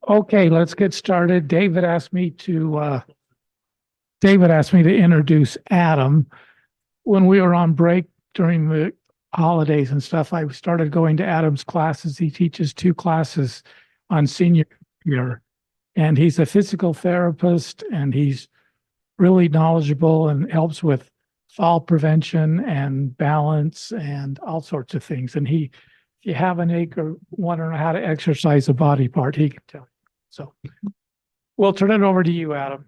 Okay, let's get started. David asked me to introduce Adam. When we were on break during the holidays and stuff, I started going to Adam's classes. He teaches 2 classes on senior year, and he's a physical therapist, and he's really knowledgeable and helps with fall prevention and balance and all sorts of things. And if you have an ache or want to know how to exercise a body part, he can tell you. So we'll turn it over to you, Adam.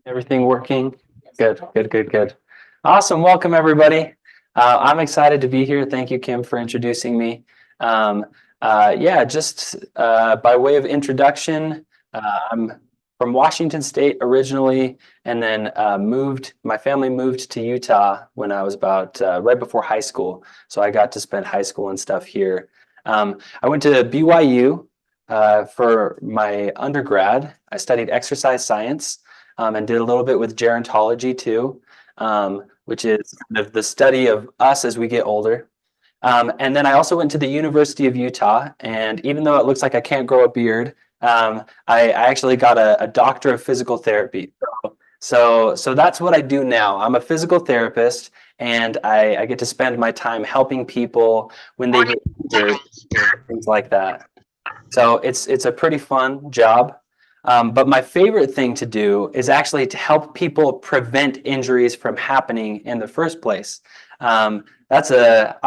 Everything working? Good. Awesome. Welcome, everybody. I'm excited to be here. Thank you, Kim, for introducing me. Just by way of introduction, I'm from Washington State originally, and then my family moved to Utah when I was about right before high school. So I got to spend high school and stuff here. I went to BYU for my undergrad. I studied exercise science and did a little bit with gerontology too, which is kind of the study of us as we get older. And then I also went to the University of Utah, and even though it looks like I can't grow a beard, I actually got a doctor of physical therapy. So that's what I do now. I'm a physical therapist, and I get to spend my time helping people when they get injured, things like that. So it's a pretty fun job. But my favorite thing to do is actually to help people prevent injuries from happening in the first place. I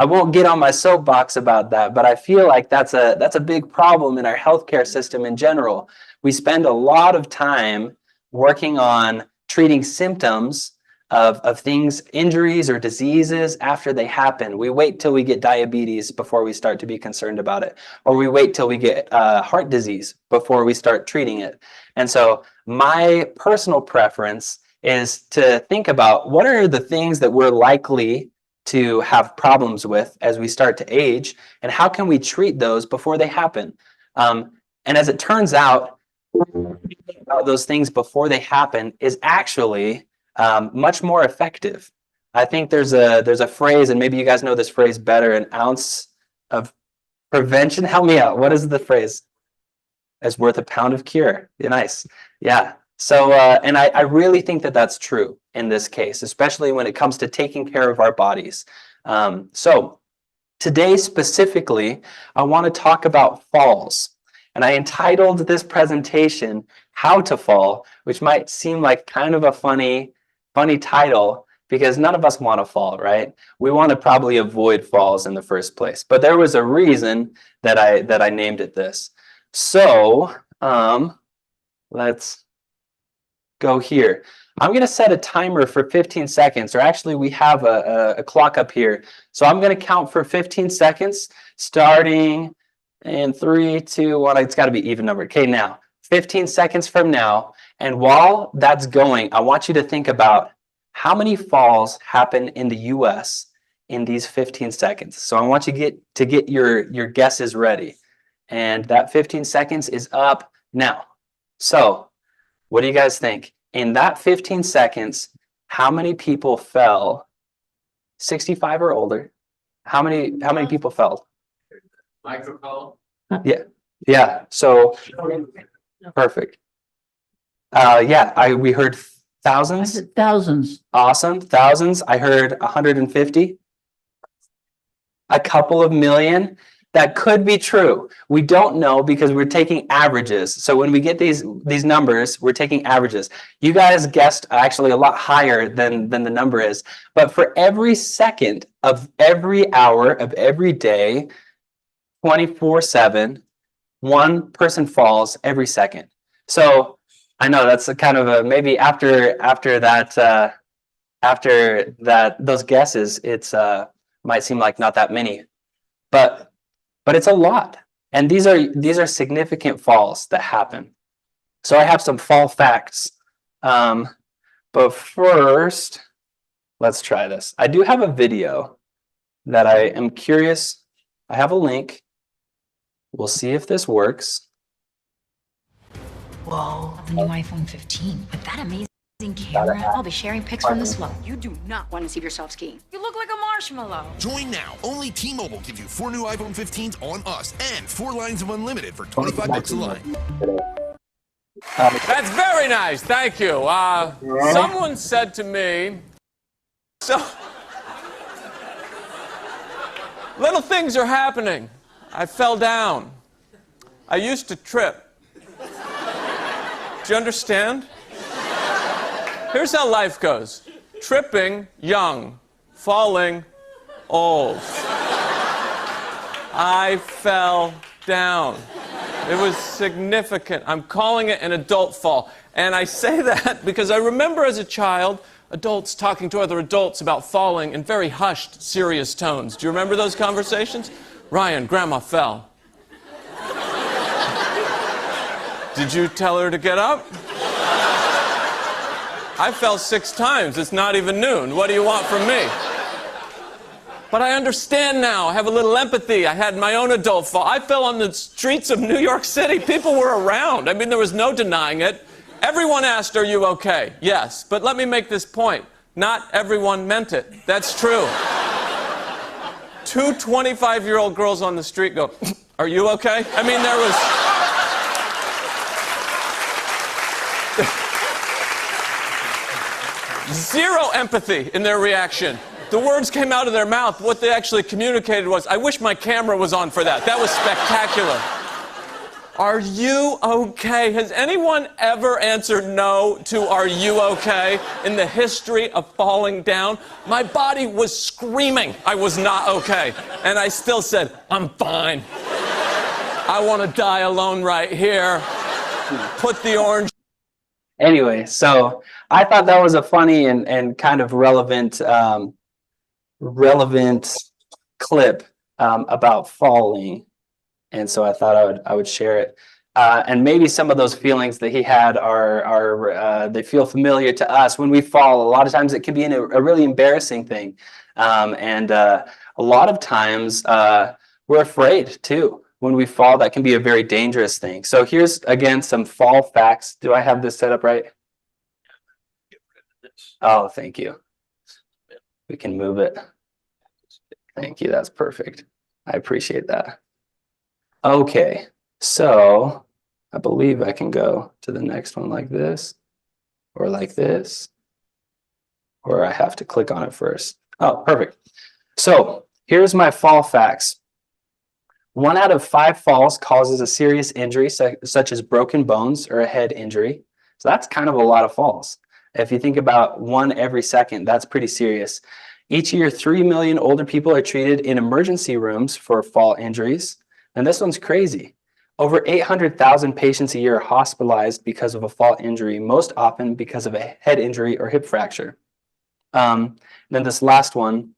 won't get on my soapbox about that, but I feel like that's a big problem in our healthcare system in general. We spend a lot of time working on treating symptoms of things, injuries or diseases after they happen. We wait till we get diabetes before we start to be concerned about it, or we wait till we get heart disease before we start treating it. And so my personal preference is to think about what are the things that we're likely to have problems with as we start to age, and how can we treat those before they happen? And as it turns out, about those things before they happen is actually much more effective. I think there's a phrase, and maybe you guys know this phrase better, an ounce of prevention. Help me out. What is the phrase? Is worth a pound of cure. Nice. Yeah. So, and I really think that that's true in this case, especially when it comes to taking care of our bodies. So today specifically, I want to talk about falls. And I entitled this presentation, How to Fall, which might seem like kind of a funny title because none of us want to fall, right? We want to probably avoid falls in the first place. But there was a reason that I named it this. So let's go here. I'm going to set a timer for 15 seconds, or actually we have a clock up here. So I'm going to count for 15 seconds, starting in 3, 2, 1. It's got to be even numbered. Okay, now 15 seconds from now. And while that's going, I want you to think about how many falls happen in the US in these 15 seconds. So I want you to get your guesses ready. And that 15 seconds is up now. So what do you guys think? In that 15 seconds, how many people fell 65 or older? How many people fell? Microphone. Yeah. So perfect. We heard thousands. I said thousands. Awesome. Thousands. I heard 150. A couple of million. That could be true. We don't know because we're taking averages. So when we get these numbers, we're taking averages. You guys guessed actually a lot higher than the number is. But for every second of every hour of every day, 24/7, one person falls every second. So I know that's a kind of a maybe after that those guesses, it's might seem like not that many, but it's a lot. And these are significant falls that happen. So I have some fall facts. But first, let's try this. I do have a video that I am curious. I have a link. We'll see if this works. Whoa, the new iPhone 15 with that amazing camera. I'll be sharing pics from the slope. You do not want to see yourself skiing. You look like a marshmallow. Join now. Only T-Mobile gives you 4 new iPhone 15s on us and 4 lines of unlimited for $25 a line. That's very nice. Thank you. Someone said to me, so little things are happening. I fell down. I used to trip. Do you understand? Here's how life goes. Tripping, young. Falling, old. I fell down. It was significant. I'm calling it an adult fall. And I say that because I remember as a child, adults talking to other adults about falling in very hushed, serious tones. Do you remember those conversations? Ryan, Grandma fell. Did you tell her to get up? I fell 6 times. It's not even noon. What do you want from me? But I understand now. I have a little empathy. I had my own adult fall. I fell on the streets of New York City. People were around. I mean, there was no denying it. Everyone asked, "Are you okay?" Yes. But let me make this point. Not everyone meant it. That's true. 2 25-year-old girls on the street go, "Are you okay?" I mean, there was... zero empathy in their reaction. The words came out of their mouth. What they actually communicated was, "I wish my camera was on for that. That was spectacular." Are you okay? Has anyone ever answered no to "Are you okay" in the history of falling down? My body was screaming I was not okay. And I still said, "I'm fine. I want to die alone right here. Put the orange..." Anyway, so I thought that was a funny and kind of relevant clip about falling, and so I thought I would share it. And maybe some of those feelings that he had are they feel familiar to us when we fall. A lot of times it can be a really embarrassing thing, and a lot of times we're afraid too. When we fall, that can be a very dangerous thing. So here's, again, some fall facts. Do I have this set up right? Oh, thank you. We can move it. Thank you. That's perfect. I appreciate that. Okay. So I believe I can go to the next one like this, or like this, or I have to click on it first. Oh, perfect. So here's my fall facts. 1 out of 5 falls causes a serious injury, such as broken bones or a head injury. So that's kind of a lot of falls. If you think about 1 every second, that's pretty serious. Each year, 3 million older people are treated in emergency rooms for fall injuries. And this one's crazy. Over 800,000 patients a year are hospitalized because of a fall injury, most often because of a head injury or hip fracture. Then this last one.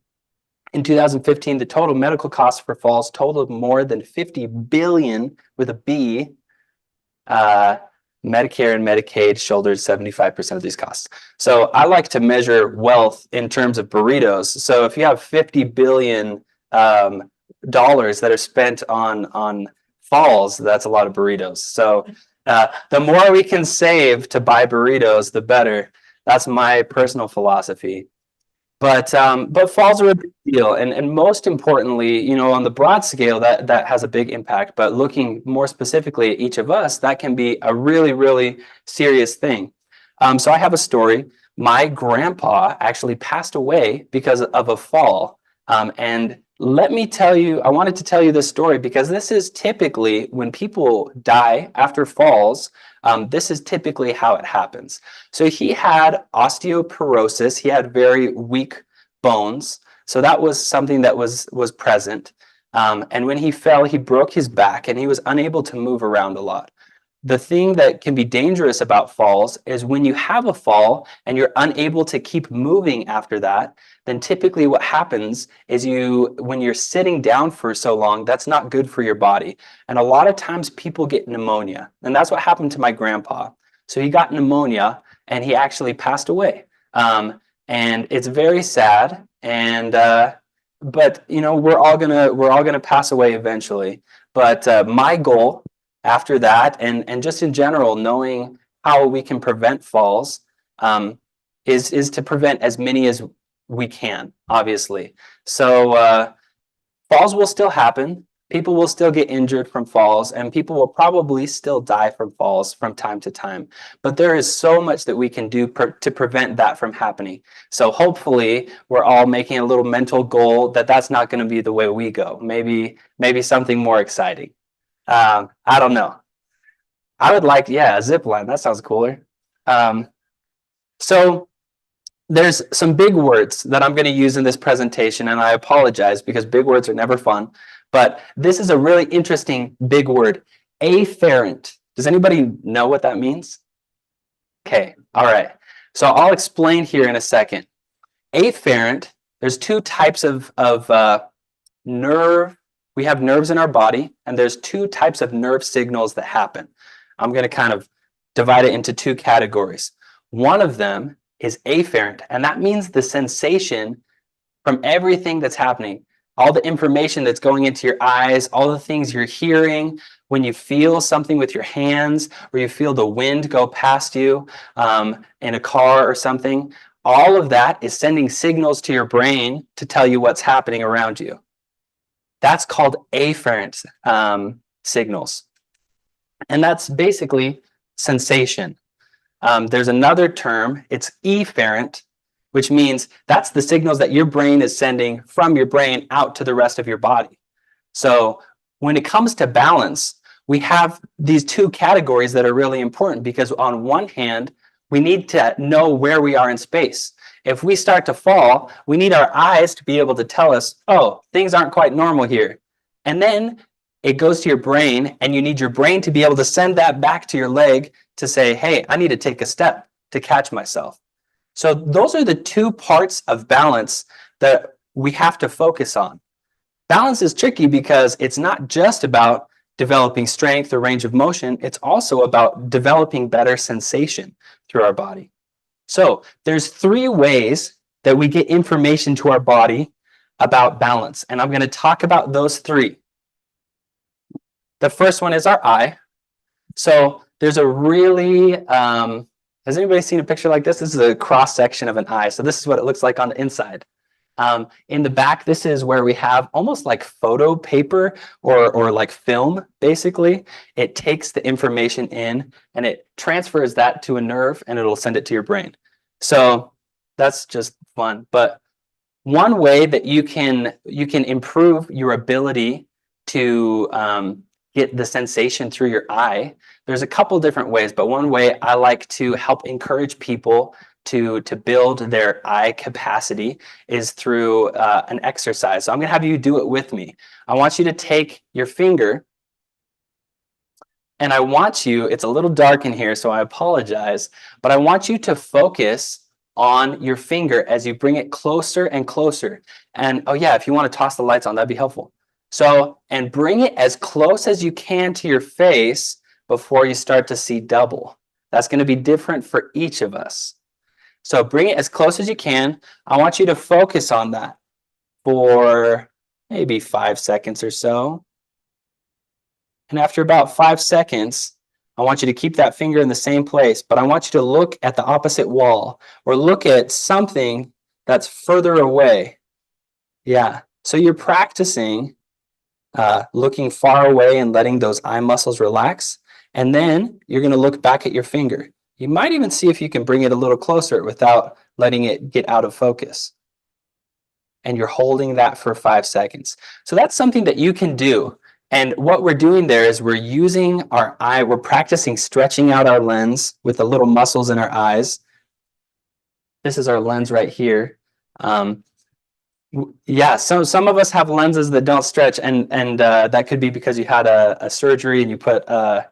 In 2015, the total medical costs for falls totaled more than $50 billion with a B. Medicare and Medicaid shouldered 75% of these costs. So I like to measure wealth in terms of burritos. So if you have $50 billion dollars that are spent on falls, that's a lot of burritos. So the more we can save to buy burritos, the better. That's my personal philosophy. But falls are a big deal, and most importantly, you know, on the broad scale, that has a big impact. But looking more specifically at each of us, that can be a really, really serious thing. So I have a story. My grandpa actually passed away because of a fall. And let me tell you, I wanted to tell you this story because this is typically when people die after falls. This is typically how it happens. So he had osteoporosis. He had very weak bones. So that was something that was present. And when he fell, he broke his back and he was unable to move around a lot. The thing that can be dangerous about falls is when you have a fall and you're unable to keep moving after that, then typically what happens is when you're sitting down for so long, that's not good for your body. And a lot of times people get pneumonia. And that's what happened to my grandpa. So he got pneumonia and he actually passed away. And it's very sad. And but you know, we're all gonna pass away eventually. But my goal after that, and just in general, knowing how we can prevent falls, is to prevent as many as we can, obviously. So falls will still happen. People will still get injured from falls, and people will probably still die from falls from time to time. But there is so much that we can do to prevent that from happening. So hopefully we're all making a little mental goal that that's not going to be the way we go. Maybe something more exciting. I don't know. I would like, a zip line. That sounds cooler. So there's some big words that I'm going to use in this presentation, and I apologize because big words are never fun. But this is a really interesting big word, afferent. Does anybody know what that means? Okay, all right. So I'll explain here in a second. Afferent, there's two types of nerve. We have nerves in our body, and there's two types of nerve signals that happen. I'm going to kind of divide it into two categories. One of them is afferent, and that means the sensation from everything that's happening, all the information that's going into your eyes, all the things you're hearing, when you feel something with your hands, or you feel the wind go past you in a car or something, all of that is sending signals to your brain to tell you what's happening around you. That's called afferent signals. And that's basically sensation. There's another term, it's efferent, which means that's the signals that your brain is sending from your brain out to the rest of your body. So when it comes to balance, we have these two categories that are really important because on one hand, we need to know where we are in space. If we start to fall, we need our eyes to be able to tell us, oh, things aren't quite normal here. And then it goes to your brain, and you need your brain to be able to send that back to your leg to say, hey, I need to take a step to catch myself. So those are the two parts of balance that we have to focus on. Balance is tricky because it's not just about developing strength or range of motion, it's also about developing better sensation through our body. So there's three ways that we get information to our body about balance, and I'm going to talk about those three. The first one is our eye. So there's a really, has anybody seen a picture like this? This is a cross section of an eye. So this is what it looks like on the inside. In the back, this is where we have almost like photo paper or like film, basically. It takes the information in and it transfers that to a nerve and it'll send it to your brain. So that's just fun. But one way that you can improve your ability to get the sensation through your eye, there's a couple different ways, but one way I like to help encourage people to build their eye capacity is through an exercise. So I'm going to have you do it with me. I want you to take your finger, and I want you, it's a little dark in here, so I apologize, but I want you to focus on your finger as you bring it closer and closer. And oh yeah, if you want to toss the lights on, that'd be helpful. So, and bring it as close as you can to your face before you start to see double. That's going to be different for each of us. So bring it as close as you can. I want you to focus on that for maybe 5 seconds or so. And after about 5 seconds, I want you to keep that finger in the same place, but I want you to look at the opposite wall or look at something that's further away. Yeah, so you're practicing looking far away and letting those eye muscles relax. And then you're going to look back at your finger. You might even see if you can bring it a little closer without letting it get out of focus. And you're holding that for 5 seconds. So that's something that you can do. And what we're doing there is we're using our eye, we're practicing stretching out our lens with the little muscles in our eyes. This is our lens right here. Yeah, so some of us have lenses that don't stretch, and that could be because you had a surgery and you put a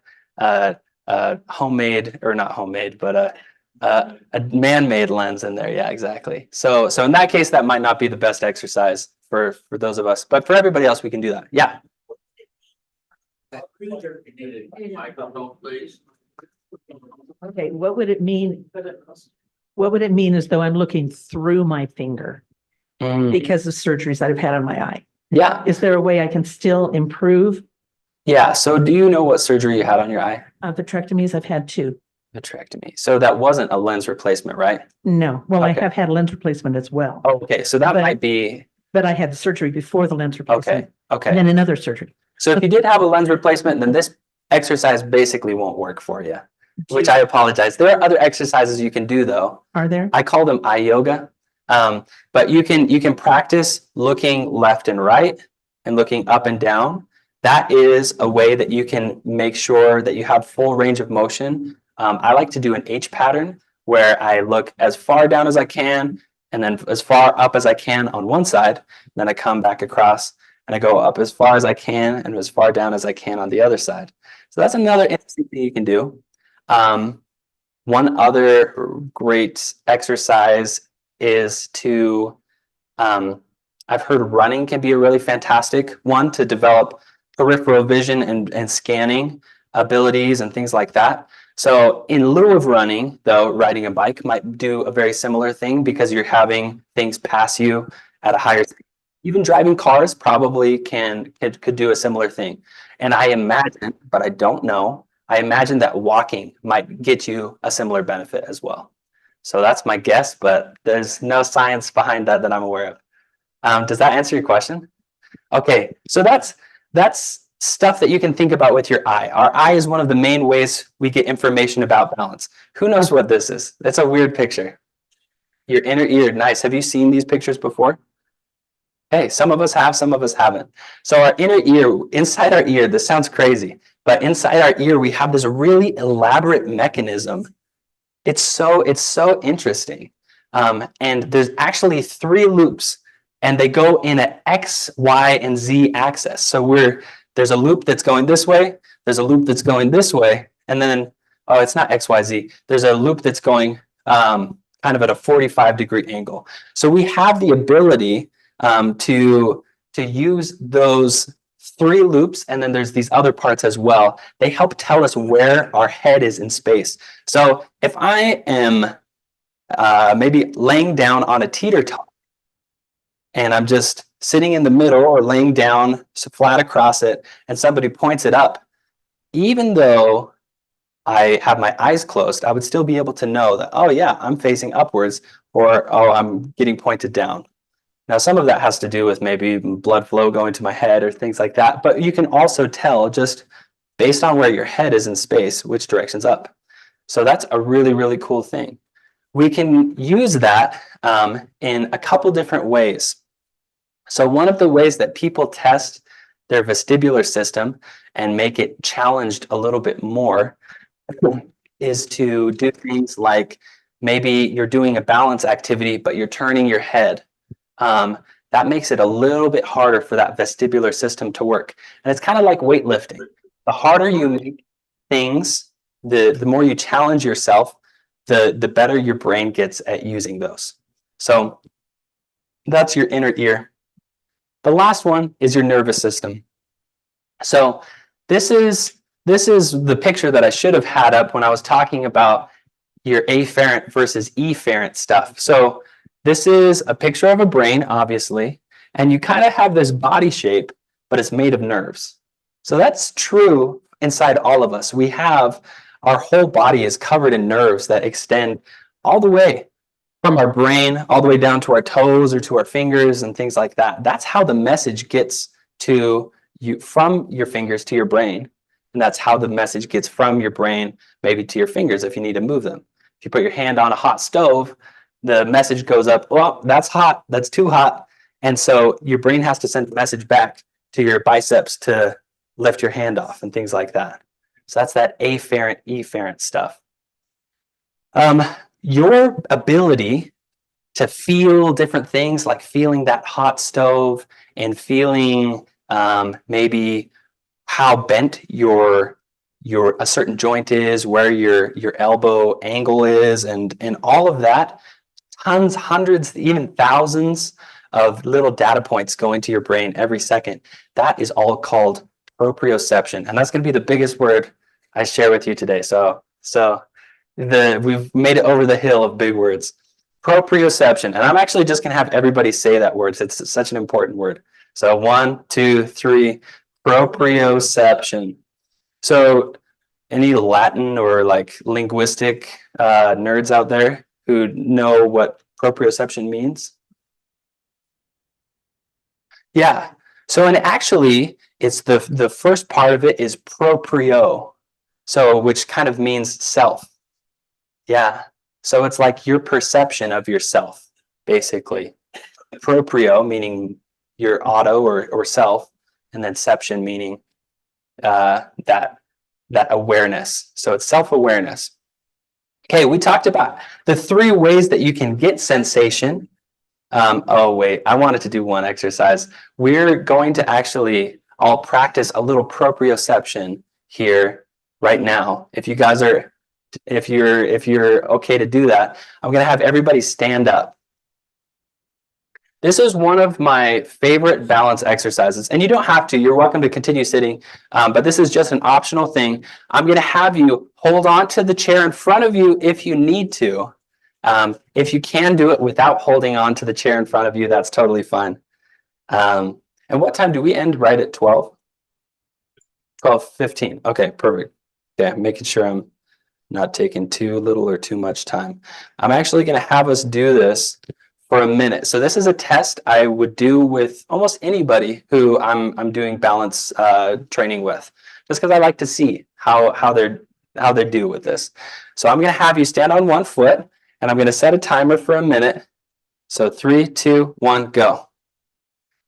homemade, or not homemade, but a man-made lens in there. Yeah, exactly. So in that case, that might not be the best exercise for those of us, but for everybody else, we can do that. Yeah. Okay, what would it mean? What would it mean as though I'm looking through my finger because of surgeries that I've had on my eye? Yeah. Is there a way I can still improve? Yeah. So do you know what surgery you had on your eye? Vitrectomies, I've had 2. Vitrectomy. So that wasn't a lens replacement, right? No, well, I Okay. have had lens replacement as well, Okay, so that But- might be, but I had the surgery before the lens replacement. okay, And okay. then another surgery. So if you did have a lens replacement, then this exercise basically won't work for you, which I apologize. There are other exercises you can do though. Are there? I call them eye yoga. But you can practice looking left and right and looking up and down. That is a way that you can make sure that you have full range of motion. I like to do an H pattern where I look as far down as I can and then as far up as I can on one side. Then I come back across and I go up as far as I can and as far down as I can on the other side. So that's another interesting thing you can do. One other great exercise is to, I've heard running can be a really fantastic one to develop peripheral vision and scanning abilities and things like that. So in lieu of running, though, riding a bike might do a very similar thing because you're having things pass you at a higher speed. Even driving cars probably could do a similar thing. And I imagine, but I don't know, I imagine that walking might get you a similar benefit as well. So that's my guess, but there's no science behind that I'm aware of. Does that answer your question? Okay, so that's stuff that you can think about with your eye. Our eye is one of the main ways we get information about balance. Who knows what this is? It's a weird picture. Your inner ear, nice. Have you seen these pictures before? Hey, some of us have, some of us haven't. So our inner ear, inside our ear, this sounds crazy, but inside our ear, we have this really elaborate mechanism. It's so interesting. And there's actually 3 loops and they go in an X, Y, and Z axis. So there's a loop that's going this way, there's a loop that's going this way, and then, oh, it's not X, Y, Z. There's a loop that's going kind of at a 45-degree angle. So we have the ability to use those 3 loops, and then there's these other parts as well. They help tell us where our head is in space. So if I am maybe laying down on a teeter-totter, and I'm just sitting in the middle or laying down flat across it, and somebody points it up, even though I have my eyes closed, I would still be able to know that, oh yeah, I'm facing upwards, or oh, I'm getting pointed down. Now, some of that has to do with maybe blood flow going to my head or things like that, but you can also tell just based on where your head is in space, which direction's up. So that's a really, really cool thing. We can use that in a couple different ways. So one of the ways that people test their vestibular system and make it challenged a little bit more is to do things like maybe you're doing a balance activity, but you're turning your head. That makes it a little bit harder for that vestibular system to work. And it's kind of like weightlifting. The harder you make things, the more you challenge yourself, the better your brain gets at using those. So that's your inner ear. The last one is your nervous system. So this is the picture that I should have had up when I was talking about your afferent versus efferent stuff. So this is a picture of a brain, obviously, and you kind of have this body shape, but it's made of nerves. So that's true inside all of us. We have, our whole body is covered in nerves that extend all the way from our brain all the way down to our toes or to our fingers and things like that. That's how the message gets to you from your fingers to your brain. And that's how the message gets from your brain maybe to your fingers if you need to move them. If you put your hand on a hot stove, the message goes up, well, that's hot, that's too hot. And so your brain has to send a message back to your biceps to lift your hand off and things like that. So that's that afferent, efferent stuff. Your ability to feel different things, like feeling that hot stove and feeling maybe how bent your a certain joint is, where your elbow angle is, and all of that, tons, hundreds, even thousands of little data points going to your brain every second. That is all called proprioception, and that's going to be the biggest word I share with you today. So we've made it over the hill of big words. Proprioception, and I'm actually just going to have everybody say that word. It's such an important word. So 1, 2, 3, proprioception. So Any Latin or like linguistic nerds out there who know what proprioception means? Yeah. So, and actually, it's the first part of it is proprio. So, which kind of means self. Yeah. So it's like your perception of yourself, basically. Proprio meaning your auto or self, and then ception meaning that awareness. So it's self-awareness. Okay, we talked about the 3 ways that you can get sensation. Oh, wait, I wanted to do one exercise. We're going to actually all practice a little proprioception here right now. If you guys are, if you're okay to do that, I'm going to have everybody stand up. This is one of my favorite balance exercises, and you don't have to. You're welcome to continue sitting, but this is just an optional thing. I'm going to have you hold on to the chair in front of you if you need to. If you can do it without holding on to the chair in front of you, that's totally fine. And what time do we end? Right at 12? 12:15. Okay, perfect. Okay, making sure I'm not taking too little or too much time. I'm actually going to have us do this for a minute. So this is a test I would do with almost anybody who I'm doing balance training with, just because I like to see how they do with this. So I'm going to have you stand on one foot, and I'm going to set a timer for a minute. So 3, 2, 1, go.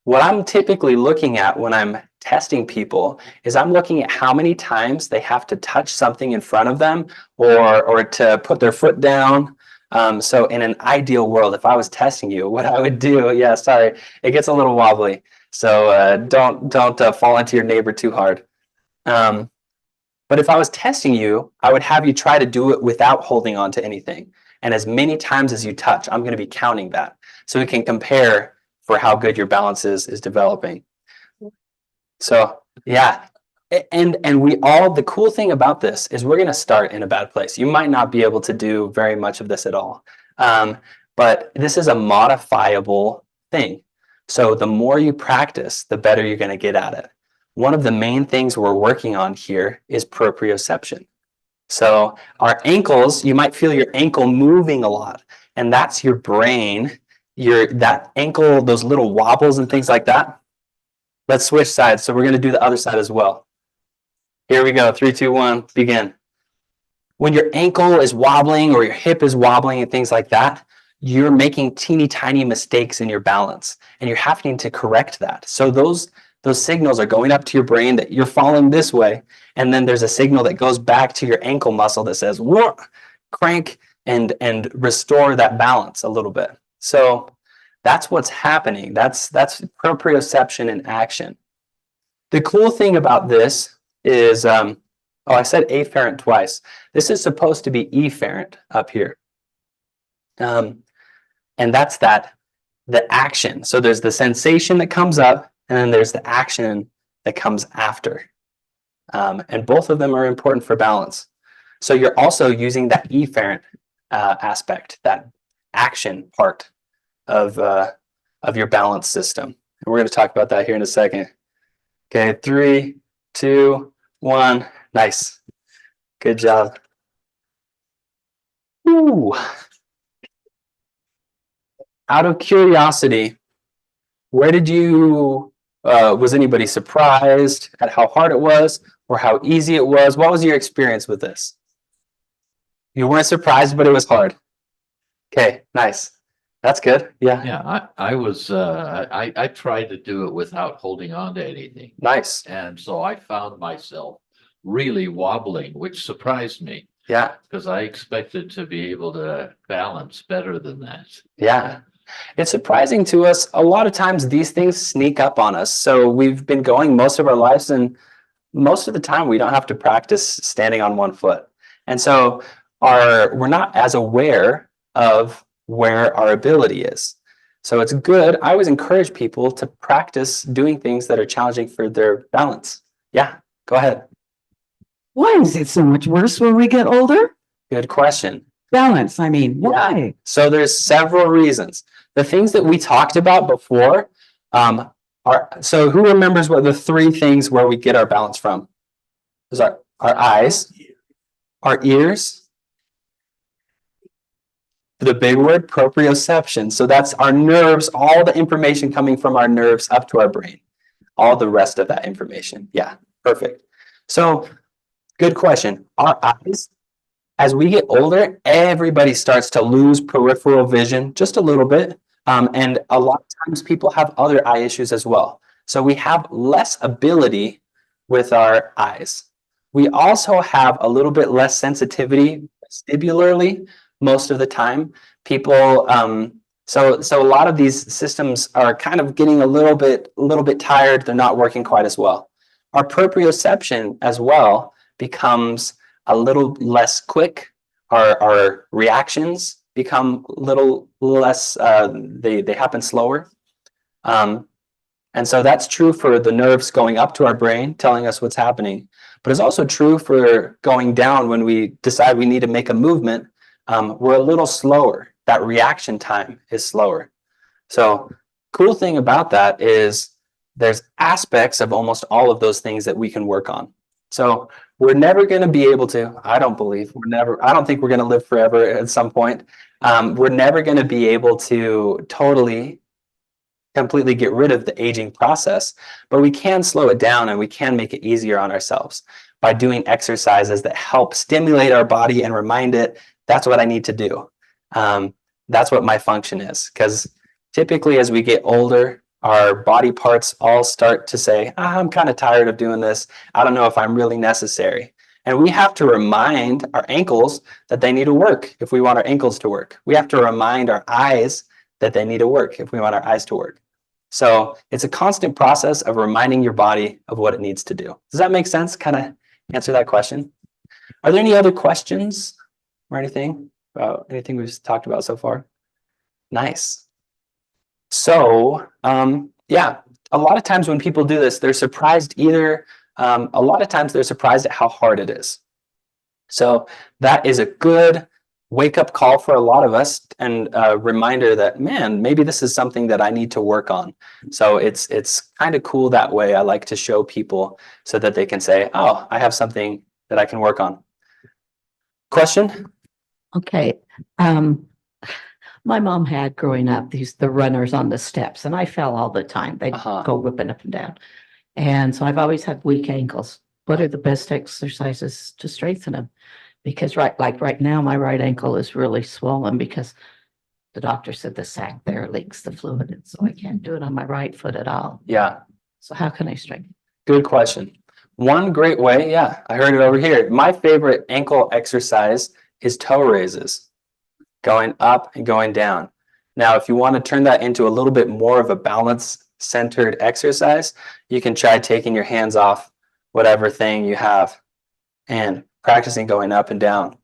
What I'm typically looking at when I'm testing people is I'm looking at how many times they have to touch something in front of them or to put their foot down. So in an ideal world, if I was testing you, what I would do, yeah, sorry, it gets a little wobbly. So don't fall into your neighbor too hard. But if I was testing you, I would have you try to do it without holding on to anything. And as many times as you touch, I'm going to be counting that. So we can compare for how good your balance is developing. So yeah. And we all, the cool thing about this is we're going to start in a bad place. You might not be able to do very much of this at all. But this is a modifiable thing. So the more you practice, the better you're going to get at it. One of the main things we're working on here is proprioception. So our ankles, you might feel your ankle moving a lot, and that's your brain, that ankle, those little wobbles and things like that. Let's switch sides. So we're going to do the other side as well. Here we go. 3, 2, 1, begin. When your ankle is wobbling or your hip is wobbling and things like that, you're making teeny tiny mistakes in your balance, and you're having to correct that. So those signals are going up to your brain that you're falling this way, and then there's a signal that goes back to your ankle muscle that says, whoa, crank and restore that balance a little bit. So that's what's happening. That's proprioception in action. The cool thing about this is, I said afferent twice. This is supposed to be efferent up here. And that's the action. So there's the sensation that comes up, and then there's the action that comes after. And both of them are important for balance. So you're also using that efferent aspect, that action part of your balance system. And we're going to talk about that here in a second. Okay, 3, 2, 1. Nice. Good job. Ooh. Out of curiosity, where did you, was anybody surprised at how hard it was or how easy it was? What was your experience with this? You weren't surprised, but it was hard. Okay, nice. That's good. Yeah. Yeah, I was I tried to do it without holding on to anything. Nice. And so I found myself really wobbling, which surprised me. Yeah. Because I expected to be able to balance better than that. Yeah. It's surprising to us. A lot of times these things sneak up on us. So we've been going most of our lives, and most of the time we don't have to practice standing on one foot. And so we're not as aware of where our ability is. So it's good. I always encourage people to practice doing things that are challenging for their balance. Yeah, go ahead. Why is it so much worse when we get older? Good question. Balance, I mean, why? Yeah. So there's several reasons. The things that we talked about before so who remembers what the 3 things where we get our balance from? There's our eyes, our ears, the big word, proprioception. So that's our nerves, all the information coming from our nerves up to our brain, all the rest of that information. Yeah, perfect. So good question. Our eyes, as we get older, everybody starts to lose peripheral vision just a little bit. And a lot of times people have other eye issues as well. So we have less ability with our eyes. We also have a little bit less sensitivity vestibularly most of the time. People, so a lot of these systems are kind of getting a little bit tired. They're not working quite as well. Our proprioception as well becomes a little less quick. Our reactions become a little less, they happen slower. And so that's true for the nerves going up to our brain, telling us what's happening. But it's also true for going down when we decide we need to make a movement. We're a little slower. That reaction time is slower. So cool thing about that is there's aspects of almost all of those things that we can work on. So we're never going to be able to, I don't think we're going to live forever at some point. We're never going to be able to completely get rid of the aging process, but we can slow it down and we can make it easier on ourselves by doing exercises that help stimulate our body and remind it, that's what I need to do. That's what my function is. Because typically as we get older, our body parts all start to say, I'm kind of tired of doing this. I don't know if I'm really necessary. And we have to remind our ankles that they need to work if we want our ankles to work. We have to remind our eyes that they need to work if we want our eyes to work. So it's a constant process of reminding your body of what it needs to do. Does that make sense? Kind of answer that question. Are there any other questions or anything about anything we've talked about so far? Nice. So yeah, a lot of times when people do this, they're surprised a lot of times they're surprised at how hard it is. So that is a good wake-up call for a lot of us and a reminder that, man, maybe this is something that I need to work on. So it's kind of cool that way. I like to show people so that they can say, oh, I have something that I can work on. Question? Okay. My mom had growing up the runners on the steps, and I fell all the time. They'd go whipping up and down. And so I've always had weak ankles. What are the best exercises to strengthen them? Because right now, my right ankle is really swollen because the doctor said the sac there leaks the fluid. And so I can't do it on my right foot at all. Yeah. So how can I strengthen? Good question. One great way, yeah, I heard it over here. My favorite ankle exercise is toe raises, going up and going down. Now, if you want to turn that into a little bit more of a balance-centered exercise, you can try taking your hands off whatever thing you have and practicing going up and down.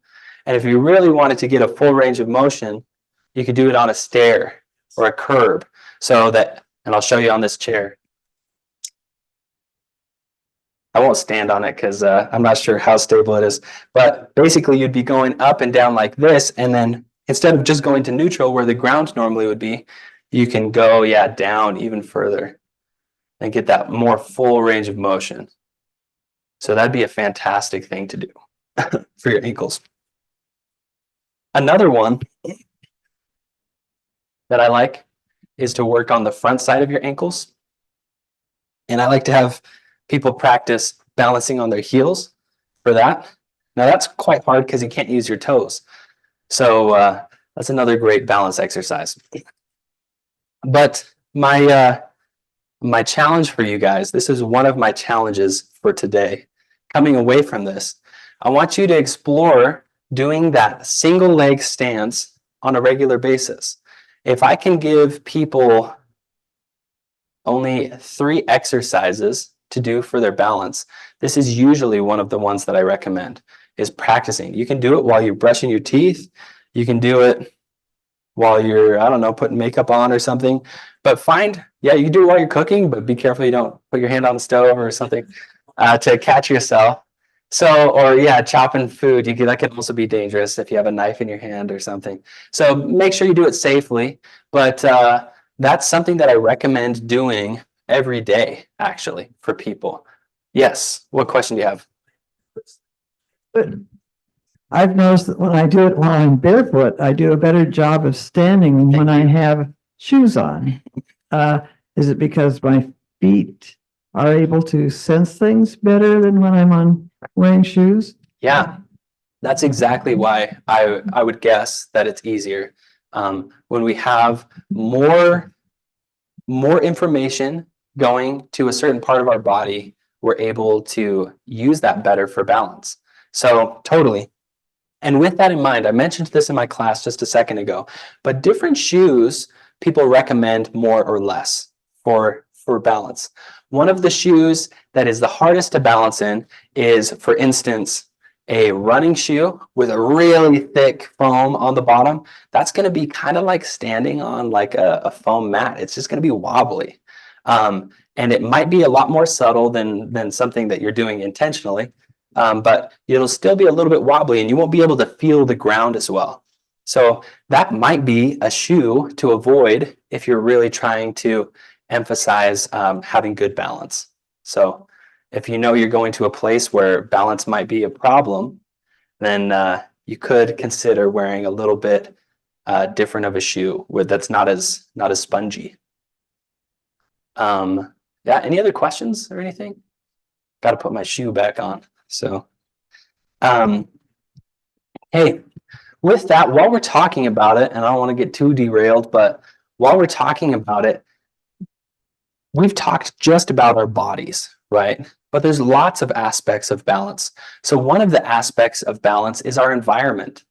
And if you really wanted to get a full range of motion, you could do it on a stair or a curb. So that, and I'll show you on this chair. I won't stand on it because I'm not sure how stable it is. But basically, you'd be going up and down like this, and then instead of just going to neutral where the ground normally would be, you can go, down even further and get that more full range of motion. So that'd be a fantastic thing to do for your ankles. Another one that I like is to work on the front side of your ankles. And I like to have people practice balancing on their heels for that. Now that's quite hard because you can't use your toes. So that's another great balance exercise. But my challenge for you guys, this is one of my challenges for today. Coming away from this, I want you to explore doing that single leg stance on a regular basis. If I can give people only 3 exercises to do for their balance, this is usually one of the ones that I recommend, is practicing. You can do it while you're brushing your teeth. You can do it while you're, I don't know, putting makeup on or something. But you can do it while you're cooking, but be careful you don't put your hand on the stove or something to catch yourself. So, or chopping food, that can also be dangerous if you have a knife in your hand or something. So make sure you do it safely. But that's something that I recommend doing every day, actually, for people. Yes. What question do you have? I've noticed that when I do it while I'm barefoot, I do a better job of standing than when I have shoes on. Is it because my feet are able to sense things better than when I'm wearing shoes? Yeah, that's exactly why I would guess that it's easier. When we have more information going to a certain part of our body, we're able to use that better for balance. So totally. And with that in mind, I mentioned this in my class just a second ago, but different shoes people recommend more or less for balance. One of the shoes that is the hardest to balance in is, for instance, a running shoe with a really thick foam on the bottom. That's going to be kind of like standing on like a foam mat. It's just going to be wobbly. And it might be a lot more subtle than something that you're doing intentionally. But it'll still be a little bit wobbly and you won't be able to feel the ground as well. So that might be a shoe to avoid if you're really trying to emphasize having good balance. So if you know you're going to a place where balance might be a problem, then you could consider wearing a little bit different of a shoe that's not as spongy. Yeah, any other questions or anything? Got to put my shoe back on. So, hey, with that, while we're talking about it, and I don't want to get too derailed, but while we're talking about it, we've talked just about our bodies, right? But there's lots of aspects of balance. So one of the aspects of balance is our environment.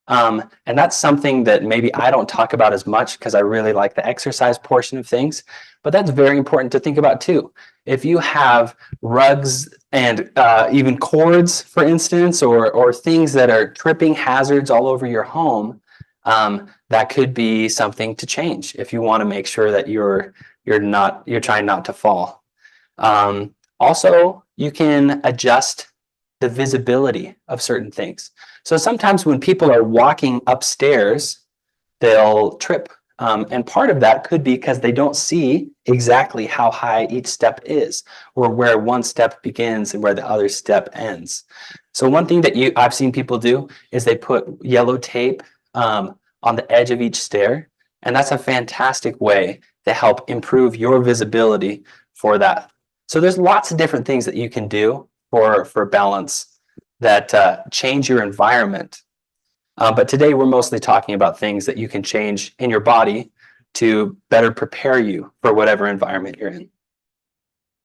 And that's something that maybe I don't talk about as much because I really like the exercise portion of things, but that's very important to think about too. If you have rugs and even cords, for instance, or things that are tripping hazards all over your home, that could be something to change if you want to make sure that you're trying not to fall. Also, you can adjust the visibility of certain things. So sometimes when people are walking upstairs, they'll trip. And part of that could be because they don't see exactly how high each step is, or where one step begins and where the other step ends. So one thing that I've seen people do is they put yellow tape on the edge of each stair. And that's a fantastic way to help improve your visibility for that. So there's lots of different things that you can do for balance that change your environment. But today we're mostly talking about things that you can change in your body to better prepare you for whatever environment you're in.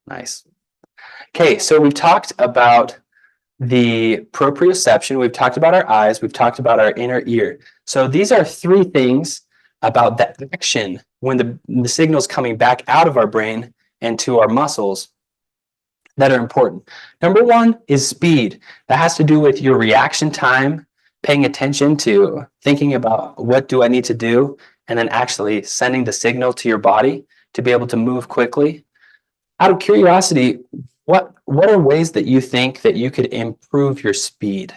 Nice. Okay, so we've talked about the proprioception, we've talked about our eyes, we've talked about our inner ear. So these are three things about the action when the signal's coming back out of our brain and to our muscles that are important. Number one is speed. That has to do with your reaction time, paying attention to thinking about what do I need to do, and then actually sending the signal to your body to be able to move quickly. Out of curiosity, what are ways that you think that you could improve your speed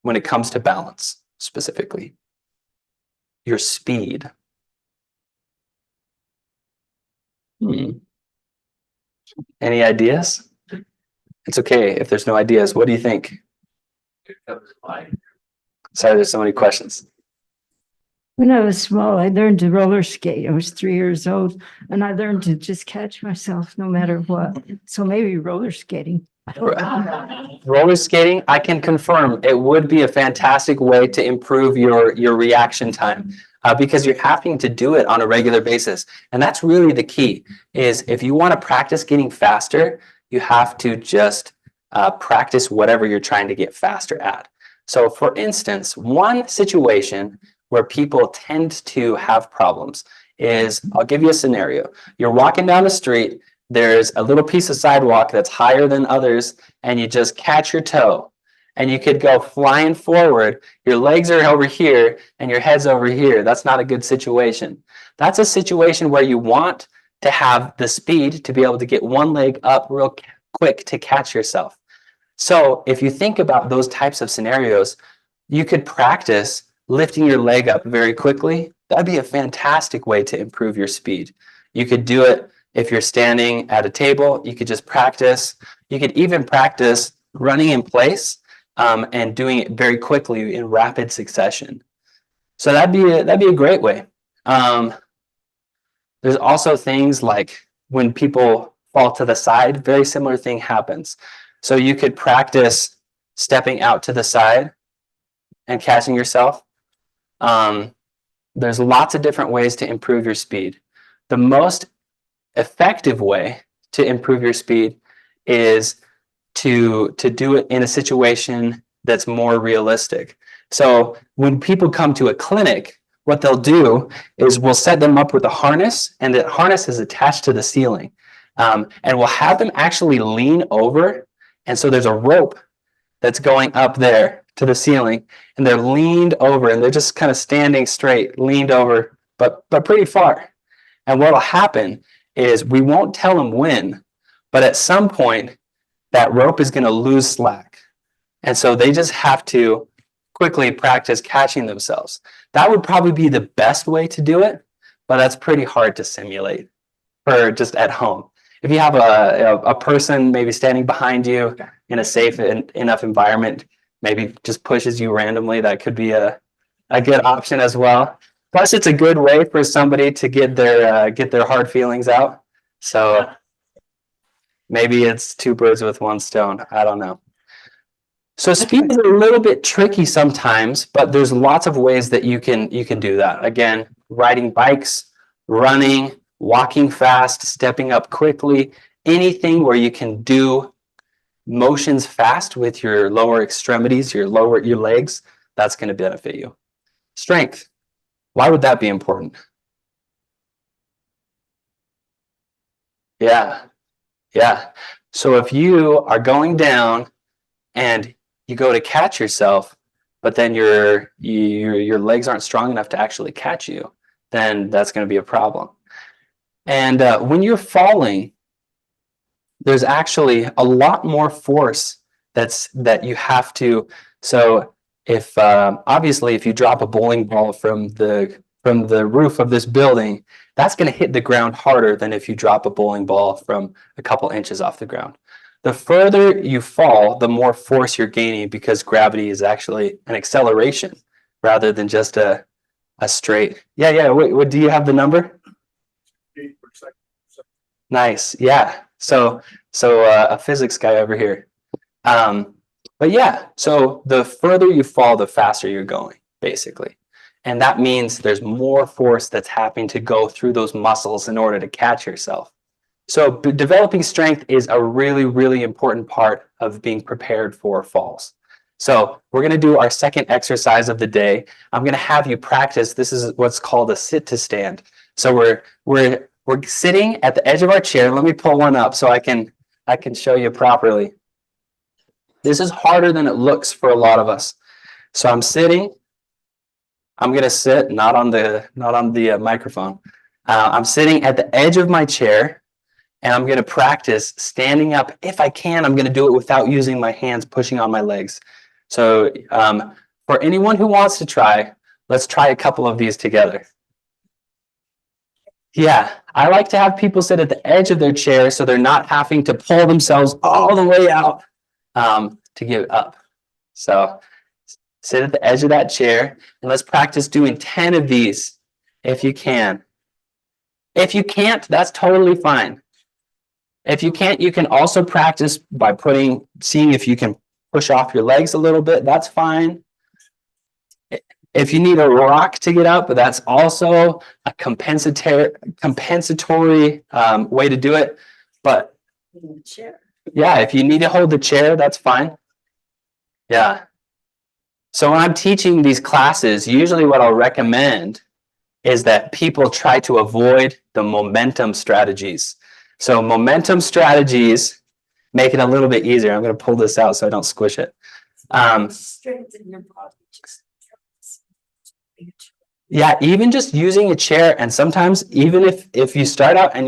when it comes to balance specifically? Your speed. Any ideas? It's okay if there's no ideas. What do you think? Sorry, there's so many questions. When I was small, I learned to roller skate. I was 3 years old, and I learned to just catch myself no matter what. So maybe roller skating. Roller skating, I can confirm it would be a fantastic way to improve your reaction time because you're having to do it on a regular basis. And that's really the key is if you want to practice getting faster, you have to just practice whatever you're trying to get faster at. So for instance, one situation where people tend to have problems is, I'll give you a scenario. You're walking down the street, there's a little piece of sidewalk that's higher than others, and you just catch your toe. And you could go flying forward, your legs are over here, and your head's over here. That's not a good situation. That's a situation where you want to have the speed to be able to get one leg up real quick to catch yourself. So if you think about those types of scenarios, you could practice lifting your leg up very quickly. That'd be a fantastic way to improve your speed. You could do it if you're standing at a table. You could just practice. You could even practice running in place and doing it very quickly in rapid succession. So that'd be a great way. There's also things like when people fall to the side, very similar thing happens. So you could practice stepping out to the side and catching yourself. There's lots of different ways to improve your speed. The most effective way to improve your speed is to do it in a situation that's more realistic. So when people come to a clinic, what they'll do is we'll set them up with a harness, and the harness is attached to the ceiling. And we'll have them actually lean over. And so there's a rope that's going up there to the ceiling, and they're leaned over, and they're just kind of standing straight, leaned over, but pretty far. And what'll happen is we won't tell them when, but at some point that rope is going to lose slack. And so they just have to quickly practice catching themselves. That would probably be the best way to do it, but that's pretty hard to simulate for just at home. If you have a person maybe standing behind you in a safe enough environment, maybe just pushes you randomly, that could be a good option as well. Plus, it's a good way for somebody to get their hard feelings out. So maybe it's two birds with one stone. I don't know. So speed is a little bit tricky sometimes, but there's lots of ways that you can do that. Again, riding bikes, running, walking fast, stepping up quickly, anything where you can do motions fast with your lower extremities, your legs, that's going to benefit you. Strength. Why would that be important? Yeah. So if you are going down and you go to catch yourself, but then your legs aren't strong enough to actually catch you, then that's going to be a problem. And when you're falling, there's actually a lot more force that you have to. So if obviously if you drop a bowling ball from the roof of this building, that's going to hit the ground harder than if you drop a bowling ball from a couple inches off the ground. The further you fall, the more force you're gaining, because gravity is actually an acceleration rather than just a straight. Yeah. What do you have the number? 8%. Nice. Yeah. So a physics guy over here. But yeah, so the further you fall, the faster you're going, basically. And that means there's more force that's happening to go through those muscles in order to catch yourself. So developing strength is a really, really important part of being prepared for falls. So we're going to do our second exercise of the day. I'm going to have you practice. This is what's called a sit to stand. So we're sitting at the edge of our chair. Let me pull one up so I can show you properly. This is harder than it looks for a lot of us. So I'm sitting. I'm going to sit not on the microphone. I'm sitting at the edge of my chair, and I'm going to practice standing up. If I can, I'm going to do it without using my hands pushing on my legs. So for anyone who wants to try, let's try a couple of these together. Yeah, I like to have people sit at the edge of their chair so they're not having to pull themselves all the way out to get up. So sit at the edge of that chair, and let's practice doing 10 of these if you can. If you can't, that's totally fine. If you can't, you can also practice by seeing if you can push off your legs a little bit. That's fine. If you need a rock to get up, but that's also a compensatory way to do it. But yeah, if you need to hold the chair, that's fine. Yeah. So when I'm teaching these classes, usually what I'll recommend is that people try to avoid the momentum strategies. So momentum strategies make it a little bit easier. I'm going to pull this out so I don't squish it. Strengthen your body. Yeah, even just using a chair, and sometimes even if you start out and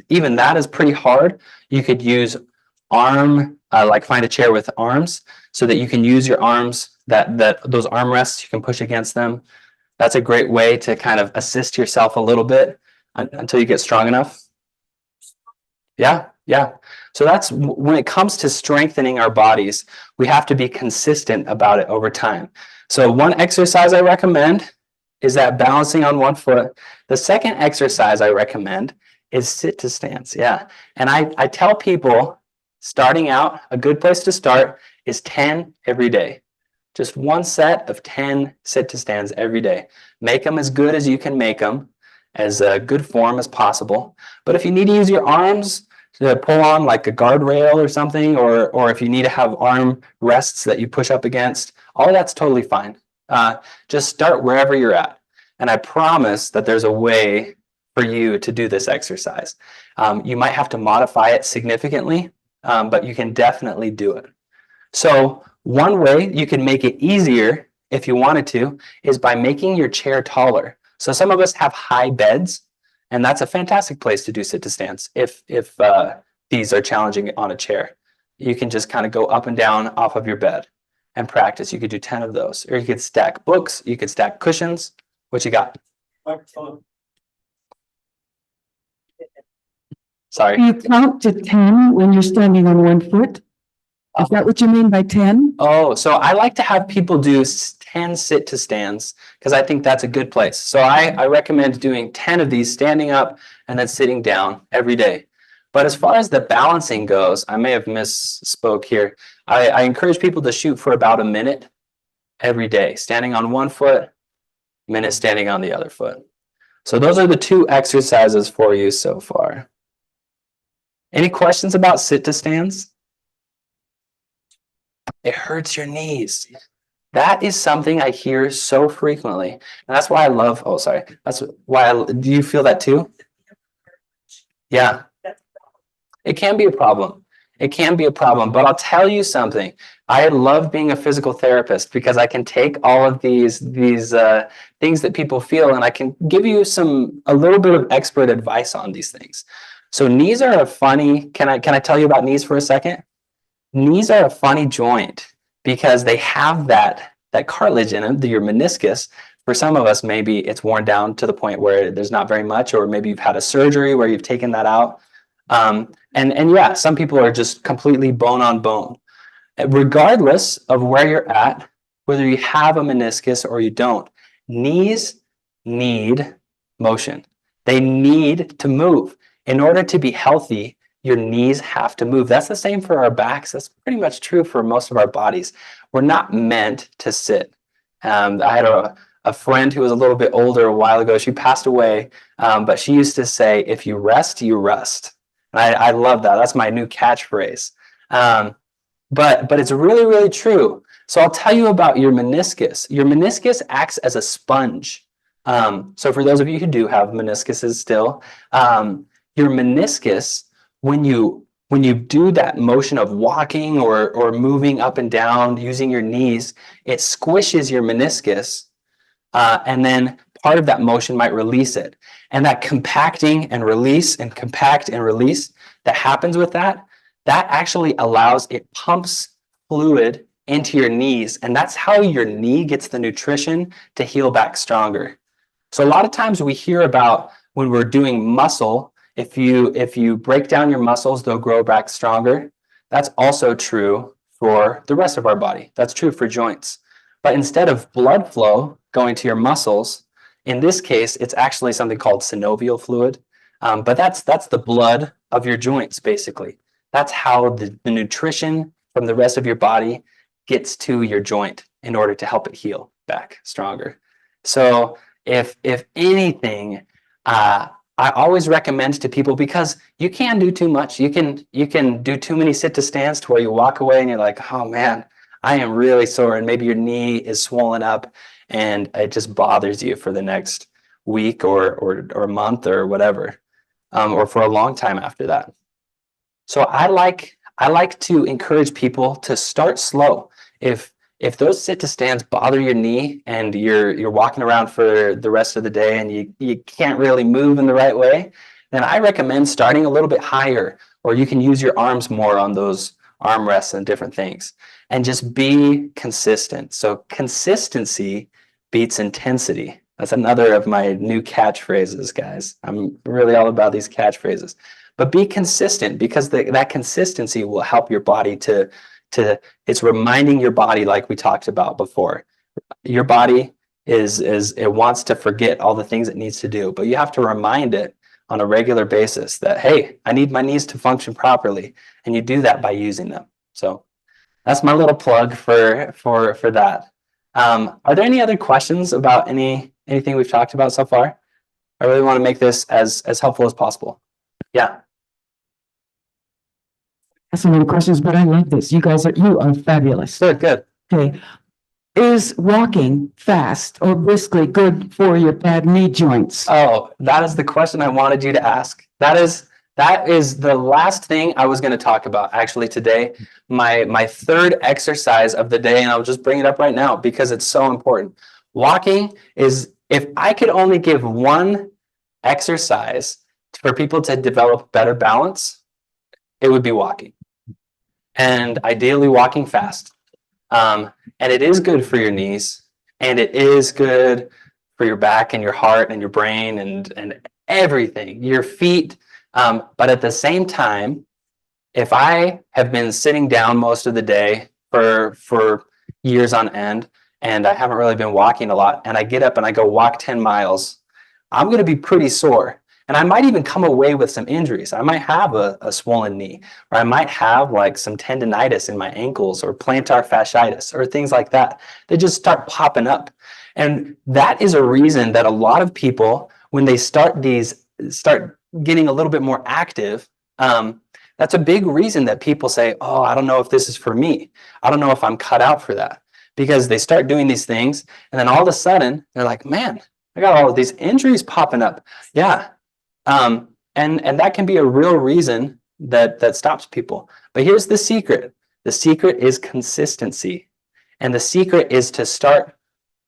even that is pretty hard, you could use like find a chair with arms so that you can use your arms, those armrests, you can push against them. That's a great way to kind of assist yourself a little bit until you get strong enough. Yeah, Yeah. So that's when it comes to strengthening our bodies, we have to be consistent about it over time. So one exercise I recommend is that balancing on one foot. The second exercise I recommend is sit to stance. Yeah. And I tell people starting out, a good place to start is 10 every day. Just one set of 10 sit to stands every day. Make them as good as you can make them, as a good form as possible. But if you need to use your arms to pull on like a guardrail or something, or if you need to have arm rests that you push up against, all that's totally fine. Just start wherever you're at. And I promise that there's a way for you to do this exercise. You might have to modify it significantly, but you can definitely do it. So one way you can make it easier if you wanted to is by making your chair taller. So some of us have high beds, and that's a fantastic place to do sit to stands if these are challenging on a chair. You can just kind of go up and down off of your bed and practice. You could do 10 of those, or you could stack books, you could stack cushions. What you got? Sorry. You count to 10 when you're standing on one foot? Is that what you mean by 10? Oh, so I like to have people do 10 sit to stands because I think that's a good place. So I recommend doing 10 of these standing up and then sitting down every day. But as far as the balancing goes, I may have misspoke here. I encourage people to shoot for about a minute every day, standing on one foot, minute standing on the other foot. So those are the 2 exercises for you so far. Any questions about sit to stands? It hurts your knees. That is something I hear so frequently. And that's why I love, oh, sorry. That's why do you feel that too? Yeah. It can be a problem. It can be a problem, but I'll tell you something. I love being a physical therapist because I can take all of these things that people feel and I can give you a little bit of expert advice on these things. So knees are a funny, can I tell you about knees for a second? Knees are a funny joint because they have that cartilage in them, your meniscus. For some of us, maybe it's worn down to the point where there's not very much, or maybe you've had a surgery where you've taken that out. And yeah, some people are just completely bone on bone. Regardless of where you're at, whether you have a meniscus or you don't, knees need motion. They need to move. In order to be healthy, your knees have to move. That's the same for our backs. That's pretty much true for most of our bodies. We're not meant to sit. I had a friend who was a little bit older a while ago. She passed away, but she used to say, if you rest, you rust. And I love that. That's my new catchphrase. But it's really, really true. So I'll tell you about your meniscus. Your meniscus acts as a sponge. So for those of you who do have meniscuses still, your meniscus, when you do that motion of walking or moving up and down using your knees, it squishes your meniscus, and then part of that motion might release it. And that compacting and release and compact and release that happens with that actually it pumps fluid into your knees. And that's how your knee gets the nutrition to heal back stronger. So a lot of times we hear about when we're doing muscle, if you break down your muscles, they'll grow back stronger. That's also true for the rest of our body. That's true for joints. But instead of blood flow going to your muscles, in this case, it's actually something called synovial fluid. But that's the blood of your joints, basically. That's how the nutrition from the rest of your body gets to your joint in order to help it heal back stronger. So if anything, I always recommend to people, because you can do too much. You can do too many sit to stands to where you walk away and you're like, oh man, I am really sore. And maybe your knee is swollen up and it just bothers you for the next week or month or whatever, or for a long time after that. So I like to encourage people to start slow. If those sit to stands bother your knee and you're walking around for the rest of the day and you can't really move in the right way, then I recommend starting a little bit higher, or you can use your arms more on those arm rests and different things, and just be consistent. So consistency beats intensity. That's another of my new catchphrases, guys. I'm really all about these catchphrases. but be consistent, because that consistency will help your body it's reminding your body, like we talked about before. Your body it wants to forget all the things it needs to do, but you have to remind it on a regular basis that, hey, I need my knees to function properly. And you do that by using them. So that's my little plug for that. Are there any other questions about anything we've talked about so far? I really want to make this as helpful as possible. Yeah. So many questions, but I love this. You are fabulous. Good. Okay. Is walking fast or briskly good for your bad knee joints? Oh, that is the question I wanted you to ask. That is the last thing I was going to talk about actually today. My third exercise of the day, and I'll just bring it up right now because it's so important. Walking is, if I could only give one exercise for people to develop better balance, it would be walking. And ideally walking fast. And it is good for your knees, and it is good for your back and your heart and your brain and everything, your feet. But at the same time, if I have been sitting down most of the day for years on end, and I haven't really been walking a lot, and I get up and I go walk 10 miles, I'm going to be pretty sore. And I might even come away with some injuries. I might have a swollen knee, or I might have like some tendonitis in my ankles or plantar fasciitis or things like that. They just start popping up. And that is a reason that a lot of people, when they start getting a little bit more active, that's a big reason that people say, oh, I don't know if this is for me. I don't know if I'm cut out for that. Because they start doing these things, and then all of a sudden, they're like, man, I got all of these injuries popping up. Yeah. And that can be a real reason that stops people. But here's the secret. The secret is consistency. And the secret is to start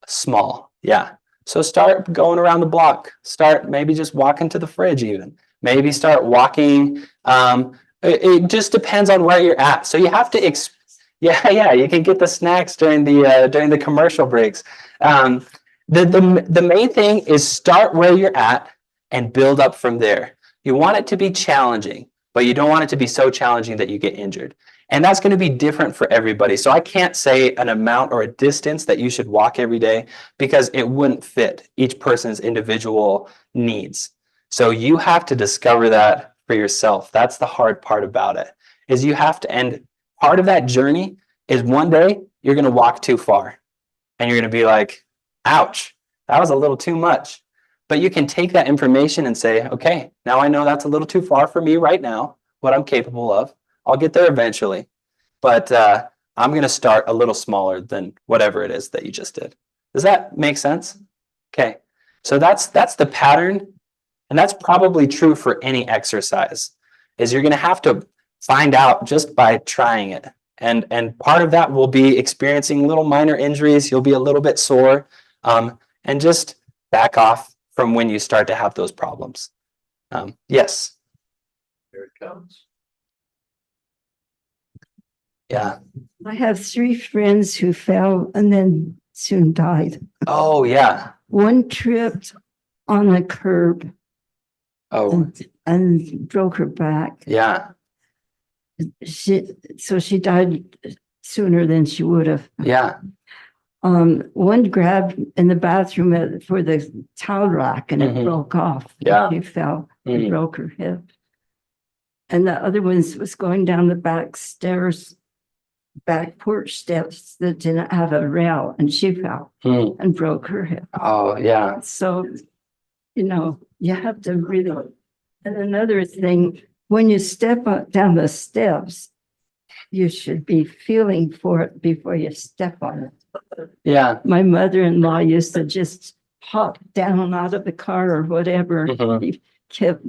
small. Yeah. So start going around the block. Start maybe just walking to the fridge even. Maybe start walking. It just depends on where you're at. So you have to, yeah, you can get the snacks during the commercial breaks. The main thing is start where you're at and build up from there. You want it to be challenging, but you don't want it to be so challenging that you get injured. And that's going to be different for everybody. So I can't say an amount or a distance that you should walk every day, because it wouldn't fit each person's individual needs. So you have to discover that for yourself. That's the hard part about it, is you have to, and part of that journey is one day you're going to walk too far and you're going to be like, ouch, that was a little too much. But you can take that information and say, okay, now I know that's a little too far for me right now, what I'm capable of. I'll get there eventually. But I'm going to start a little smaller than whatever it is that you just did. Does that make sense? Okay. So that's the pattern. And that's probably true for any exercise, is you're going to have to find out just by trying it. And part of that will be experiencing little minor injuries. You'll be a little bit sore, and just back off from when you start to have those problems. Yes. Here it comes. Yeah. I have 3 friends who fell and then soon died. Oh, yeah. One tripped on a curb. Oh. And broke her back. Yeah. She died sooner than she would have. Yeah. One grabbed in the bathroom for the towel rack and it broke off. Yeah. She fell and broke her hip. And the other one was going down the back porch steps that didn't have a rail, and she fell and broke her hip. Oh, yeah. So, you have to really. And another thing, when you step down the steps, you should be feeling for it before you step on it. Yeah. My mother-in-law used to just hop down out of the car or whatever. He kept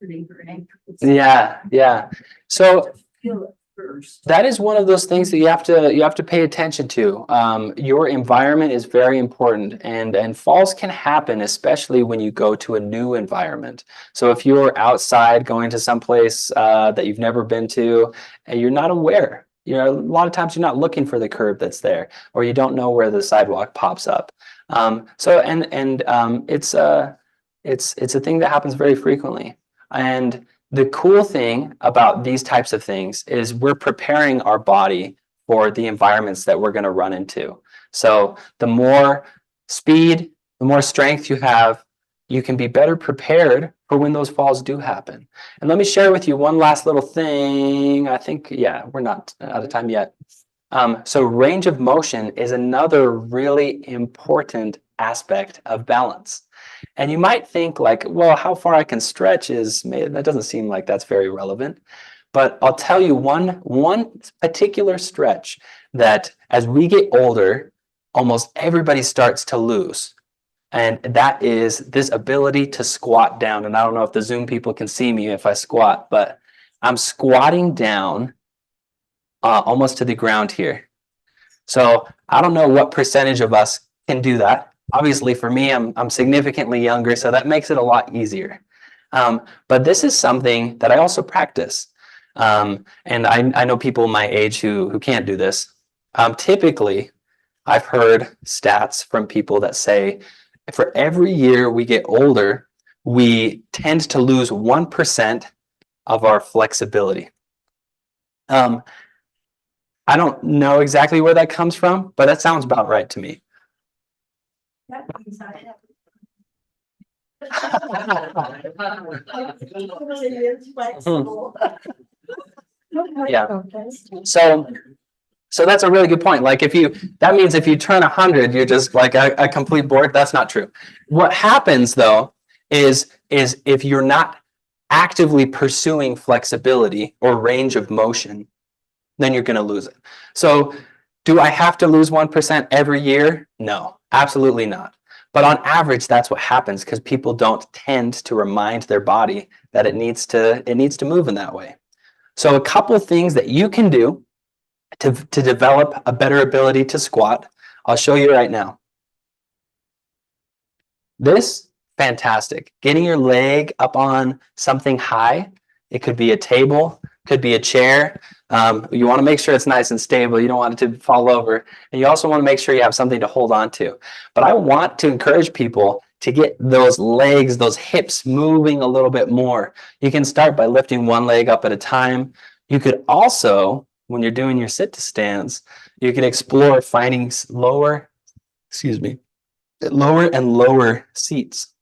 hurting her ankles. Yeah. Yeah. So Feel it first. that is one of those things that you have to pay attention to. Your environment is very important, and falls can happen, especially when you go to a new environment. So if you're outside going to someplace that you've never been to, and you're not aware, a lot of times you're not looking for the curb that's there, or you don't know where the sidewalk pops up. It's a thing that happens very frequently. And the cool thing about these types of things is we're preparing our body for the environments that we're going to run into. So the more speed, the more strength you have, you can be better prepared for when those falls do happen. And let me share with you one last little thing. I think, yeah, we're not out of time yet. So range of motion is another really important aspect of balance. And you might think like, well, how far I can stretch that doesn't seem like that's very relevant. But I'll tell you one particular stretch that as we get older, almost everybody starts to lose. And that is this ability to squat down. And I don't know if the Zoom people can see me if I squat, but I'm squatting down almost to the ground here. So I don't know what percentage of us can do that. Obviously for me, I'm significantly younger, so that makes it a lot easier. But this is something that I also practice. And I know people my age who can't do this. Typically, I've heard stats from people that say for every year we get older, we tend to lose 1% of our flexibility. I don't know exactly where that comes from, but that sounds about right to me. Yeah. So that's a really good point. Like that means if you turn 100, you're just like a complete board. That's not true. What happens though is if you're not actively pursuing flexibility or range of motion, then you're going to lose it. So do I have to lose 1% every year? No, absolutely not. But on average, that's what happens because people don't tend to remind their body that it needs to move in that way. So a couple of things that you can do to develop a better ability to squat, I'll show you right now. This, fantastic. Getting your leg up on something high. It could be a table, could be a chair. You want to make sure it's nice and stable. You don't want it to fall over. And you also want to make sure you have something to hold on to. But I want to encourage people to get those legs, those hips moving a little bit more. You can start by lifting one leg up at a time. You could also, when you're doing your sit to stands, you can explore finding lower and lower seats.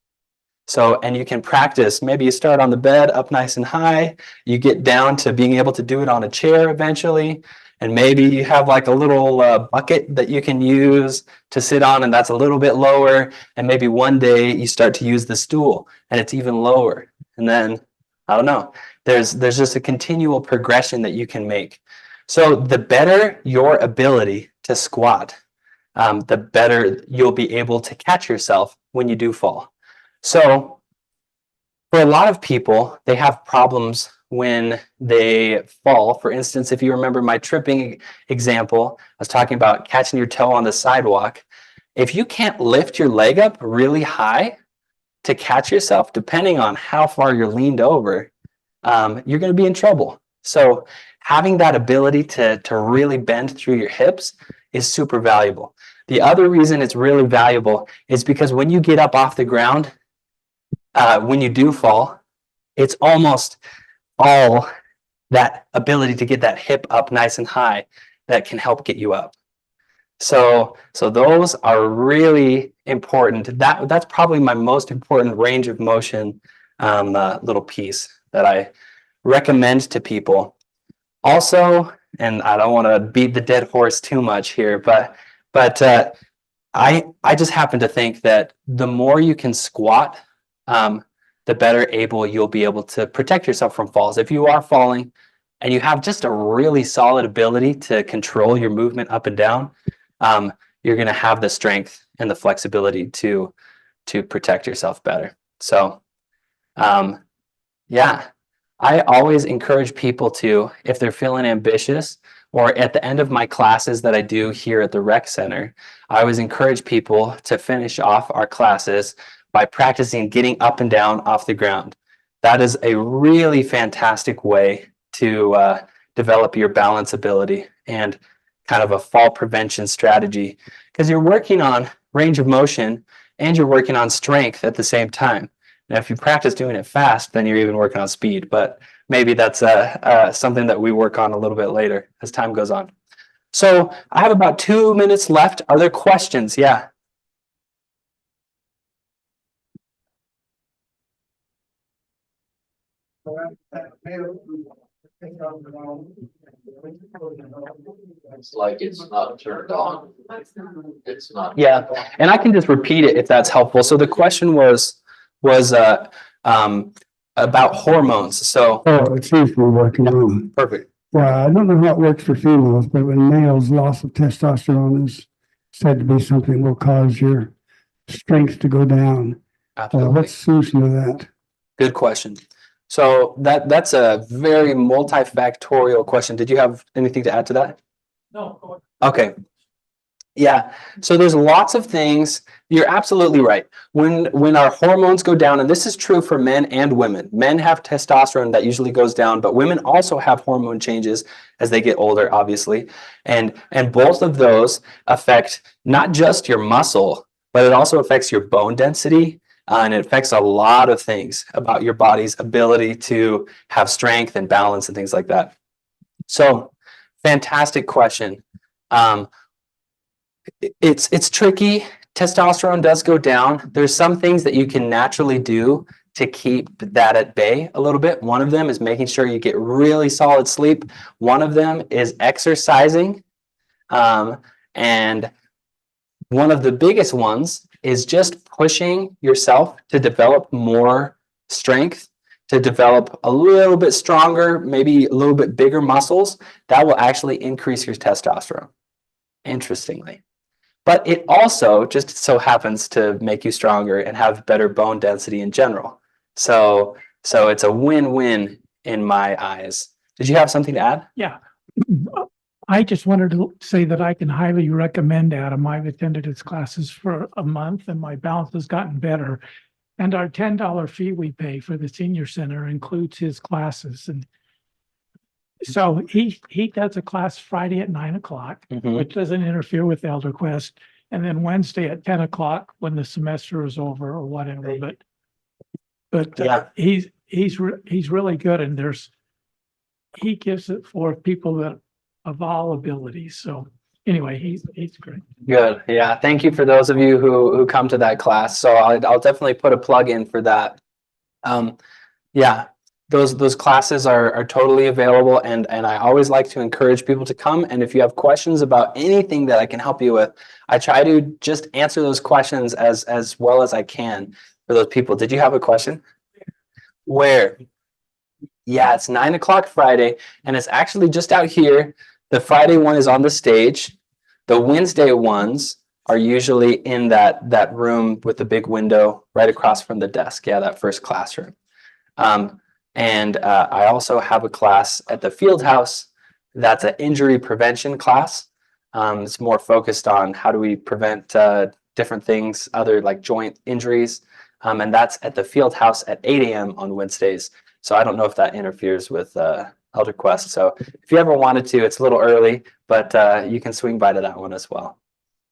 So, and you can practice, maybe you start on the bed up nice and high, you get down to being able to do it on a chair eventually, and maybe you have like a little bucket that you can use to sit on, and that's a little bit lower, and maybe one day you start to use the stool and it's even lower. And then, I don't know, there's just a continual progression that you can make. So the better your ability to squat, the better you'll be able to catch yourself when you do fall. So for a lot of people, they have problems when they fall. For instance, if you remember my tripping example, I was talking about catching your toe on the sidewalk. If you can't lift your leg up really high to catch yourself, depending on how far you're leaned over, you're going to be in trouble. So having that ability to really bend through your hips is super valuable. The other reason it's really valuable is because when you get up off the ground, when you do fall, it's almost all that ability to get that hip up nice and high that can help get you up. So those are really important. That's probably my most important range of motion little piece that I recommend to people. Also, and I don't want to beat the dead horse too much here, but I just happen to think that the more you can squat, the better able you'll be able to protect yourself from falls. If you are falling and you have just a really solid ability to control your movement up and down, you're going to have the strength and the flexibility to protect yourself better. So, yeah, I always encourage people to, if they're feeling ambitious, or at the end of my classes that I do here at the rec center, I always encourage people to finish off our classes by practicing getting up and down off the ground. That is a really fantastic way to develop your balance ability and kind of a fall prevention strategy, because you're working on range of motion and you're working on strength at the same time. Now, if you practice doing it fast, then you're even working on speed, but maybe that's something that we work on a little bit later as time goes on. So I have about 2 minutes left. Are there questions? Yeah. It's like it's not turned on. It's not. Yeah, and I can just repeat it if that's helpful. So the question was about hormones. So Oh, it seems to be working on. perfect. Yeah, I don't know how it works for females, but in males, loss of testosterone is said to be something will cause your strength to go down. Absolutely. What's the solution to that? Good question. So that's a very multifactorial question. Did you have anything to add to that? No. Go ahead. Okay. Yeah. So there's lots of things. You're absolutely right. When our hormones go down, and this is true for men and women. Men have testosterone that usually goes down, but women also have hormone changes as they get older, obviously. And both of those affect not just your muscle, but it also affects your bone density. And it affects a lot of things about your body's ability to have strength and balance and things like that. So, fantastic question. It's tricky. Testosterone does go down. There's some things that you can naturally do to keep that at bay a little bit. One of them is making sure you get really solid sleep. One of them is exercising. And one of the biggest ones is just pushing yourself to develop more strength, to develop a little bit stronger, maybe a little bit bigger muscles. That will actually increase your testosterone, interestingly. But it also just so happens to make you stronger and have better bone density in general. So it's a win-win in my eyes. Did you have something to add? Yeah. I just wanted to say that I can highly recommend Adam. I've attended his classes for a month and my balance has gotten better. And our $10 fee we pay for the senior center includes his classes. And so he does a class Friday at 9:00, which doesn't interfere with Elder Quest. And then Wednesday at 10:00 when the semester is over or whatever. But Yeah. he's really good. And he gives it for people that of all abilities. So anyway, he's great. Good. Yeah. Thank you for those of you who come to that class. So I'll definitely put a plug in for that. Yeah, those classes are totally available, and I always like to encourage people to come. And if you have questions about anything that I can help you with, I try to just answer those questions as well as I can for those people. Did you have a question? Where? Yeah, it's 9:00 Friday, and it's actually just out here. The Friday one is on the stage. The Wednesday ones are usually in that room with the big window right across from the desk. Yeah, that first classroom. And I also have a class at the field house. That's an injury prevention class. It's more focused on how do we prevent different things, other like joint injuries. And that's at the field house at 8 a.m. on Wednesdays. So I don't know if that interferes with Elder Quest. So if you ever wanted to, it's a little early, but you can swing by to that one as well.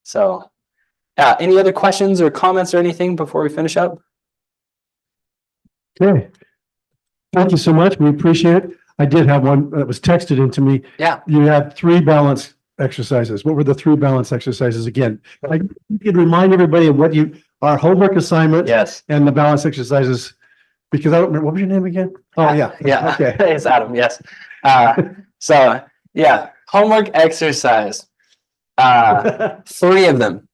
So any other questions or comments or anything before we finish up? Okay. Thank you so much. We appreciate it. I did have one that was texted into me. Yeah. You had 3 balance exercises. What were the 3 balance exercises again? Like, you could remind everybody of what our homework assignment. Yes. And the balance exercises, because I don't remember, what was your name again? Oh, yeah. Yeah. Okay. It's Adam. Yes. So yeah, homework exercise. 3 of them.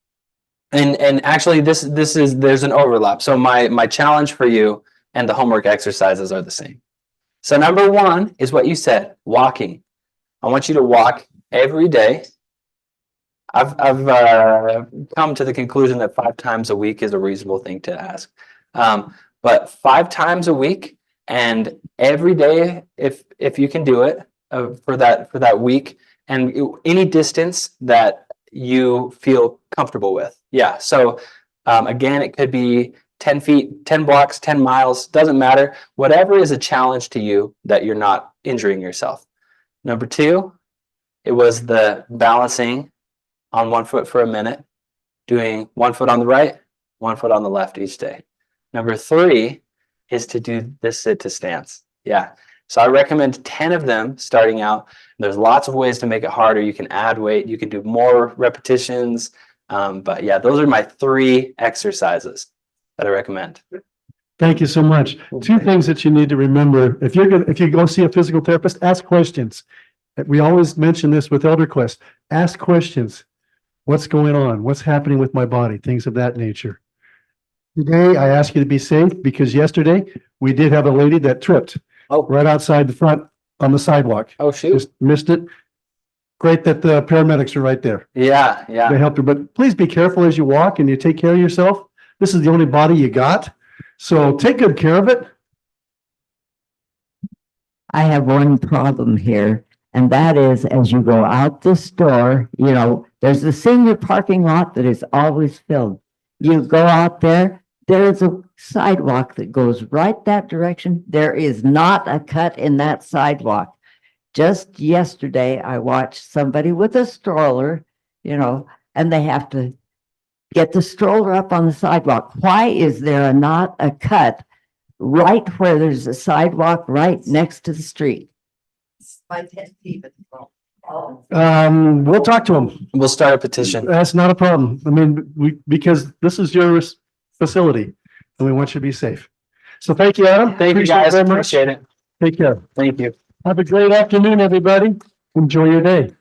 And actually there's an overlap. So my challenge for you and the homework exercises are the same. So number 1 is what you said, walking. I want you to walk every day. I've come to the conclusion that 5 times a week is a reasonable thing to ask. But 5 times a week and every day, if you can do it for that week, and any distance that you feel comfortable with. Yeah. So again, it could be 10 feet, 10 blocks, 10 miles, doesn't matter. Whatever is a challenge to you that you're not injuring yourself. Number 2, it was the balancing on 1 foot for a minute, doing 1 foot on the right, 1 foot on the left each day. Number 3 is to do this sit to stance. Yeah. So I recommend 10 of them starting out. There's lots of ways to make it harder. You can add weight, you can do more repetitions. But yeah, those are my 3 exercises that I recommend. Thank you so much. 2 things that you need to remember. If you go see a physical therapist, ask questions. We always mention this with Elder Quest. Ask questions. What's going on? What's happening with my body? Things of that nature. Today, I ask you to be safe because yesterday we did have a lady that tripped right outside the front on the sidewalk. Oh, shoot. Just missed it. Great that the paramedics are right there. Yeah, yeah. They helped her, but please be careful as you walk and you take care of yourself. This is the only body you got. So take good care of it. I have one problem here, and that is as you go out the store, you know, there's the senior parking lot that is always filled. You go out there, there's a sidewalk that goes right that direction. There is not a cut in that sidewalk. Just yesterday, I watched somebody with a stroller, you know, and they have to get the stroller up on the sidewalk. Why is there not a cut right where there's a sidewalk right next to the street? We'll talk to them. We'll start a petition. That's not a problem. I mean, because this is your facility and we want you to be safe. So thank you, Adam. Thank you guys. Appreciate it. Take care. Thank you. Have a great afternoon, everybody. Enjoy your day.